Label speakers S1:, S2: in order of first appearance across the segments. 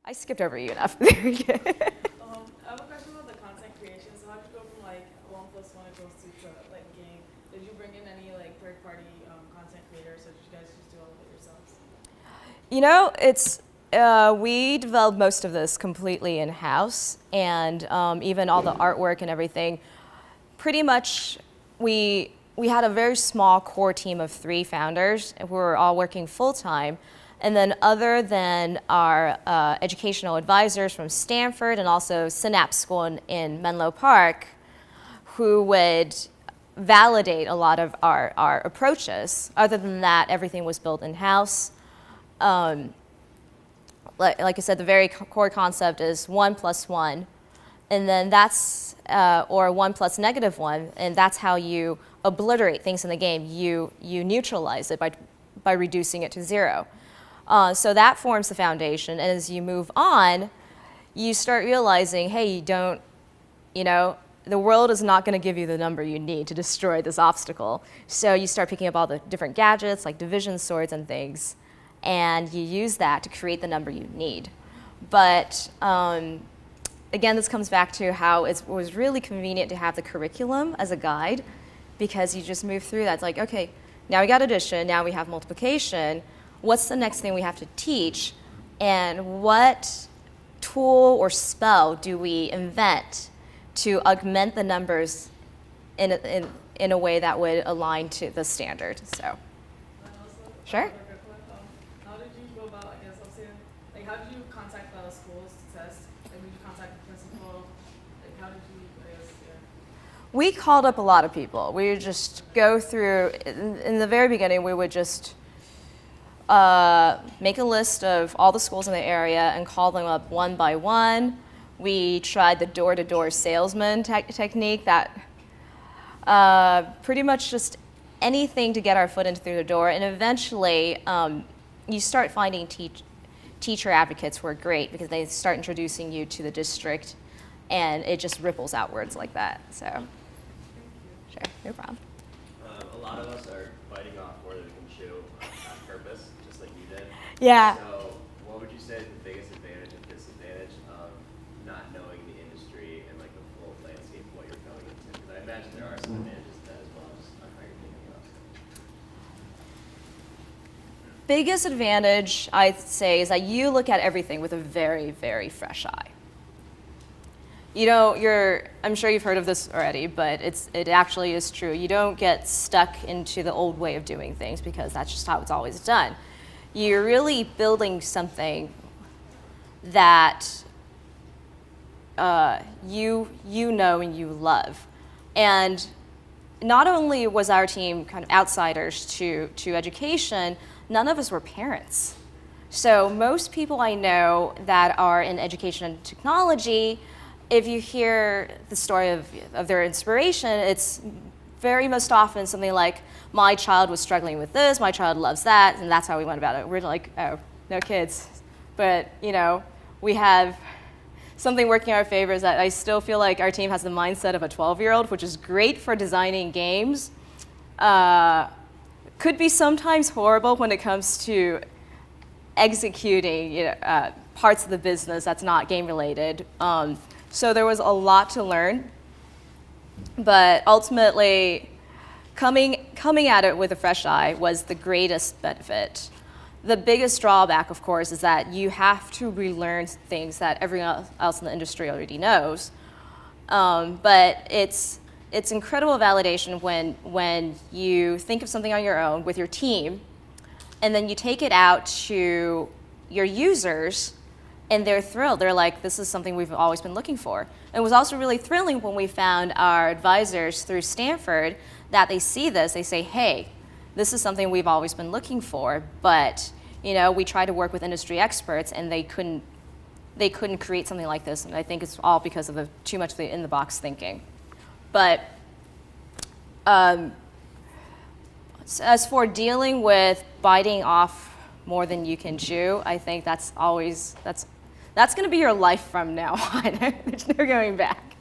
S1: I skipped over you enough.
S2: I have a question about the content creation. So how did you go from like 1+1=2 to like game? Did you bring in any like third-party content creators, or did you guys just do all of it yourselves?
S1: You know, we developed most of this completely in-house, and even all the artwork and everything. Pretty much, we had a very small core team of 3 founders who were all working full-time. And then other than our educational advisors from Stanford and also Synapse School in Menlo Park, who would validate a lot of our approaches. Other than that, everything was built in-house. Like I said, the very core concept is 1+1. And then that's, or 1+-1, and that's how you obliterate things in the game. You neutralize it by reducing it to 0. So that forms the foundation, and as you move on, you start realizing, hey, the world is not going to give you the number you need to destroy this obstacle. So you start picking up all the different gadgets, like division swords and things, and you use that to create the number you need. But again, this comes back to how it was really convenient to have the curriculum as a guide, because you just move through that. It's like, okay, now we got addition, now we have multiplication. What's the next thing we have to teach, and what tool or spell do we invent to augment the numbers in a way that would align to the standard? So, sure.
S2: How did you go about, I guess, like, how did you contact the schools to test? Like, did you contact the principal? Like, how did you, I guess, yeah.
S1: We called up a lot of people. We would just go through, in the very beginning, we would just make a list of all the schools in the area and call them up one by one. We tried the door-to-door salesman technique, that pretty much just anything to get our foot in through the door. And eventually, you start finding teacher advocates who are great, because they start introducing you to the district, and it just ripples outwards like that. So, sure, no problem.
S3: A lot of us are biting off more than we can chew on purpose, just like you did.
S1: Yeah.
S3: So what would you say is the biggest advantage and disadvantage of not knowing the industry and like the full landscape of what you're going into? Because I imagine there are some advantages to that as well, just on how you're thinking about it.
S1: Biggest advantage, I'd say, is that you look at everything with a very, very fresh eye. I'm sure you've heard of this already, but it actually is true. You don't get stuck into the old way of doing things, because that's just how it's always done. You're really building something that you know and you love. And not only was our team kind of outsiders to education, none of us were parents. So most people I know that are in education and technology, if you hear the story of their inspiration, it's very most often something like, my child was struggling with this, my child loves that, and that's how we went about it. We're like, oh, no kids. But, we have something working in our favor, is that I still feel like our team has the mindset of a 12-year-old, which is great for designing games. Could be sometimes horrible when it comes to executing parts of the business that's not game related. So there was a lot to learn, but ultimately, coming at it with a fresh eye was the greatest benefit. The biggest drawback, of course, is that you have to relearn things that everyone else in the industry already knows. But it's incredible validation when you think of something on your own with your team, and then you take it out to your users, and they're thrilled. They're like, this is something we've always been looking for. And it was also really thrilling when we found our advisors through Stanford that they see this, they say, hey, this is something we've always been looking for, but we tried to work with industry experts, and they couldn't create something like this. And I think it's all because of too much of the in-the-box thinking. But as for dealing with biting off more than you can chew, I think that's going to be your life from now on. There's no going back.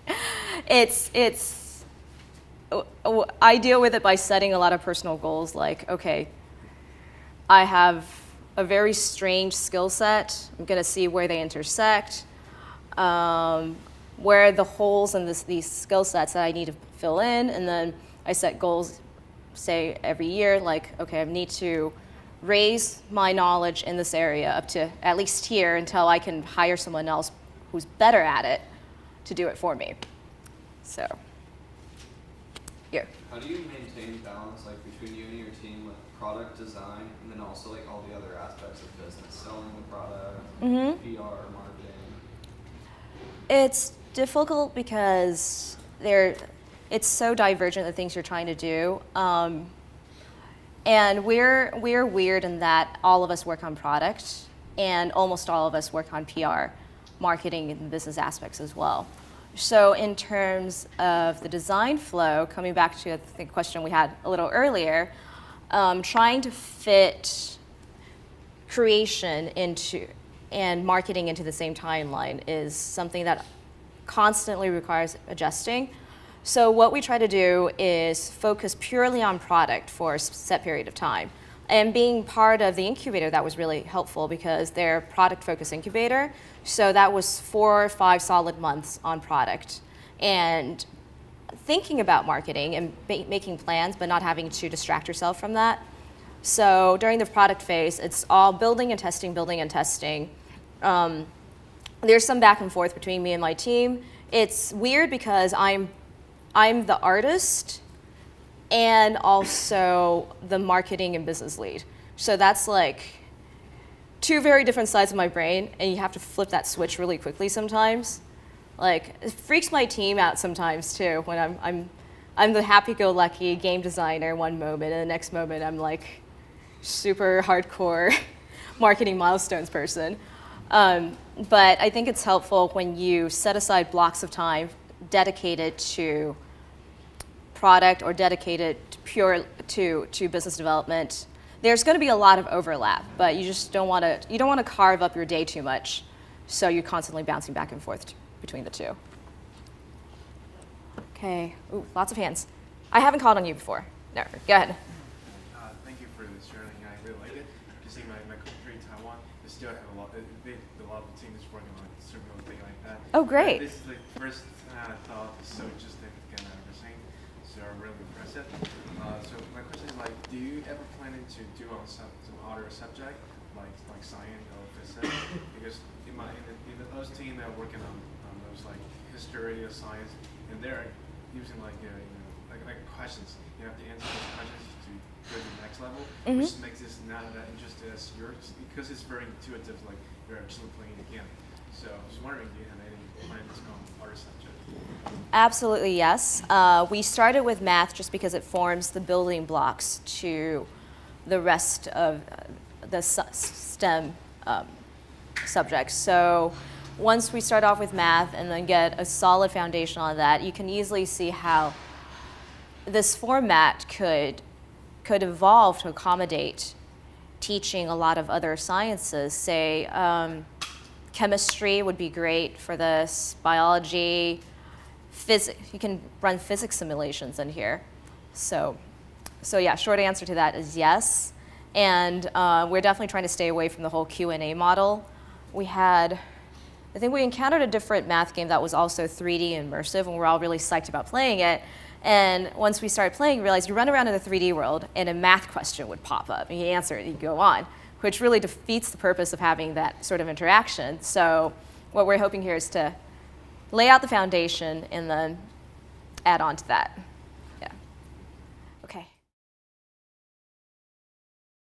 S1: I deal with it by setting a lot of personal goals, like, okay, I have a very strange skill set. I'm going to see where they intersect, where are the holes in these skill sets that I need to fill in, and then I set goals, say every year, like, okay, I need to raise my knowledge in this area up to at least here until I can hire someone else who's better at it to do it for me. So, here.
S4: How do you maintain balance, like between you and your team, like product design, and then also like all the other aspects of business, selling the product, PR, marketing?
S1: It's difficult because it's so divergent, the things you're trying to do. And we're weird in that all of us work on product, and almost all of us work on PR, marketing, and business aspects as well. So in terms of the design flow, coming back to the question we had a little earlier, trying to fit creation into and marketing into the same timeline is something that constantly requires adjusting. So what we try to do is focus purely on product for a set period of time. And being part of the incubator, that was really helpful because they're product-focused incubator. So that was 4 or 5 solid months on product. And thinking about marketing and making plans, but not having to distract yourself from that. So during the product phase, it's all building and testing, building and testing. There's some back and forth between me and my team. It's weird because I'm the artist and also the marketing and business lead. So that's like 2 very different sides of my brain, and you have to flip that switch really quickly sometimes. Like, it freaks my team out sometimes too, when I'm the happy-go-lucky game designer one moment, and the next moment I'm like super hardcore marketing milestones person. But I think it's helpful when you set aside blocks of time dedicated to product or dedicated to business development. There's going to be a lot of overlap, but you just don't want to carve up your day too much, so you're constantly bouncing back and forth between the two. Okay, ooh, lots of hands. I haven't called on you before. No, go ahead.
S5: Thank you for this sharing. I really like it. You see, my country, Taiwan, they still have a lot of the team is working on similar thing like that.
S1: Oh, great.
S5: This is the first thought is so interesting and everything. So really impressive. So my question is like, do you ever plan to do on some other subject like science or physics? Because in those team that are working on those like history or science, and they're using like questions. You have to answer those questions to go to the next level, which makes this not that interesting as yours because it's very intuitive. Like you're actually playing the game. So I was wondering, do you have any plans on other subject?
S1: Absolutely, yes. We started with math just because it forms the building blocks to the rest of the STEM subjects. So once we start off with math and then get a solid foundation on that, you can easily see how this format could evolve to accommodate teaching a lot of other sciences. Say, chemistry would be great for this, biology, physics. You can run physics simulations in here. So yeah, short answer to that is yes. And we're definitely trying to stay away from the whole Q&A model. I think we encountered a different math game that was also 3D immersive, and we're all really psyched about playing it. And once we started playing, we realized you run around in the 3D world, and a math question would pop up, and you answer it, and you go on, which really defeats the purpose of having that sort of interaction. So what we're hoping here is to lay out the foundation and then add on to that. Yeah. Okay.